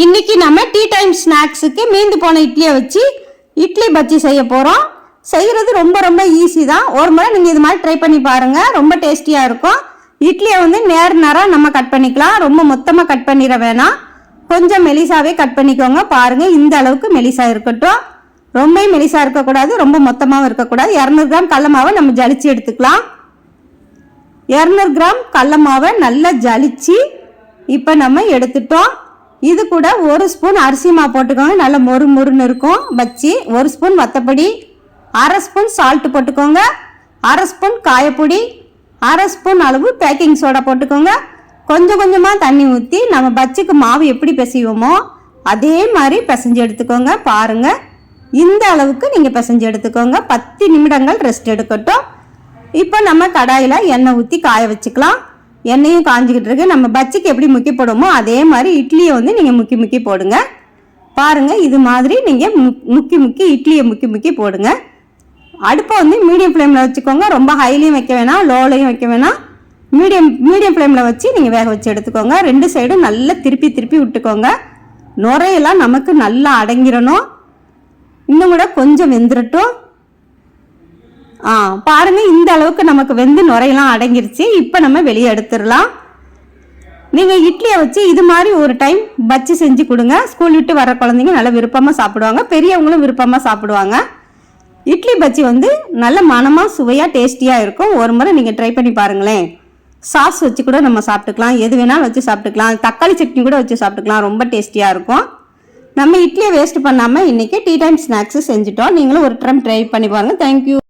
இன்னைக்கு நம்ம tea time ஸ்நாக்ஸுக்கு மீந்து போன இட்லியை வச்சு இட்லி பஜ்ஜி செய்ய போகிறோம். செய்கிறது ரொம்ப ரொம்ப ஈஸி தான். ஒரு முறை நீங்கள் இது மாதிரி ட்ரை பண்ணி பாருங்கள், ரொம்ப டேஸ்டியாக இருக்கும். இட்லியை வந்து நேராக நம்ம கட் பண்ணிக்கலாம், ரொம்ப மொத்தமாக கட் பண்ணிட வேணாம், கொஞ்சம் மெலிசாவே கட் பண்ணிக்கோங்க. பாருங்கள், இந்த அளவுக்கு மெலிசா இருக்கட்டும், ரொம்ப மெலிசா இருக்கக்கூடாது, ரொம்ப மொத்தமாகவும் இருக்கக்கூடாது. 200 கிராம் கடல மாவை நம்ம ஜலிச்சு எடுத்துக்கலாம். 200 கிராம் கடல மாவை நல்லா ஜலிச்சு இப்போ நம்ம எடுத்துட்டோம். இது கூட 1 ஸ்பூன் அரிசி மாவு போட்டுக்கோங்க, நல்ல மொறு மொறுன்னு இருக்கும் பஜ்ஜி. 1 ஸ்பூன் வத்தப்பொடி, 1/2 ஸ்பூன் சால்ட் போட்டுக்கோங்க, 1/2 ஸ்பூன் காயப்பொடி, 1/2 ஸ்பூன் அளவு பேக்கிங் சோடா போட்டுக்கோங்க. கொஞ்சம் கொஞ்சமாக தண்ணி ஊற்றி நம்ம பஜ்ஜிக்கு மாவு எப்படி பிசைவோமோ அதே மாதிரி பிசைஞ்சு எடுத்துக்கோங்க. பாருங்கள், இந்த அளவுக்கு நீங்கள் பிசைஞ்சு எடுத்துக்கோங்க. 10 நிமிடங்கள் ரெஸ்ட் எடுக்கட்டும். இப்போ நம்ம கடாயில் எண்ணெய் ஊற்றி காய வச்சுக்கலாம். எண்ணெயும் காஞ்சிக்கிட்டு இருக்கு. நம்ம பஜ்ஜிக்கு எப்படி முக்கி போடுவோமோ அதே மாதிரி இட்லியை வந்து நீங்கள் முக்கி முக்கி போடுங்க. பாருங்கள், இது மாதிரி நீங்கள் முக்கி முக்கி இட்லியை முக்கி முக்கி போடுங்க. அடுப்பை வந்து மீடியம் ஃப்ளேமில் வச்சுக்கோங்க. ரொம்ப ஹைலையும் வைக்க வேணாம், லோலையும் வைக்க வேணாம். மீடியம் ஃப்ளேமில் வச்சு நீங்கள் வேக வச்சு எடுத்துக்கோங்க. 2 சைடும் நல்லா திருப்பி திருப்பி விட்டுக்கோங்க. நுரையெல்லாம் நமக்கு நல்லா அடங்கிடணும். இன்னும் கூட கொஞ்சம் வெந்துடட்டும். பாருங்க, இந்த அளவுக்கு நமக்கு வெந்து நுரையெல்லாம் அடங்கிருச்சு. இப்போ நம்ம வெளியே எடுத்துடலாம். நீங்கள் இட்லியை வச்சு இது மாதிரி ஒரு டைம் பஜ்ஜி செஞ்சு கொடுங்க. ஸ்கூல் விட்டு வர குழந்தைங்க நல்லா விருப்பமாக சாப்பிடுவாங்க, பெரியவங்களும் விருப்பமாக சாப்பிடுவாங்க. இட்லி பஜ்ஜி வந்து நல்ல மனமாக சுவையாக டேஸ்டியாக இருக்கும். ஒரு முறை நீங்கள் ட்ரை பண்ணி பாருங்களேன். சாஸ் வச்சு கூட நம்ம சாப்பிட்டுக்கலாம், எது வேணாலும் வச்சு சாப்பிட்டுக்கலாம். தக்காளி சட்னி கூட வச்சு சாப்பிட்டுக்கலாம், ரொம்ப டேஸ்டியாக இருக்கும். நம்ம இட்லியை வேஸ்ட் பண்ணாமல் இன்றைக்கி டீ டைம் ஸ்நாக்ஸு செஞ்சுட்டோம். நீங்களும் ஒரு டைம் ட்ரை பண்ணி பாருங்கள். தேங்க்யூ.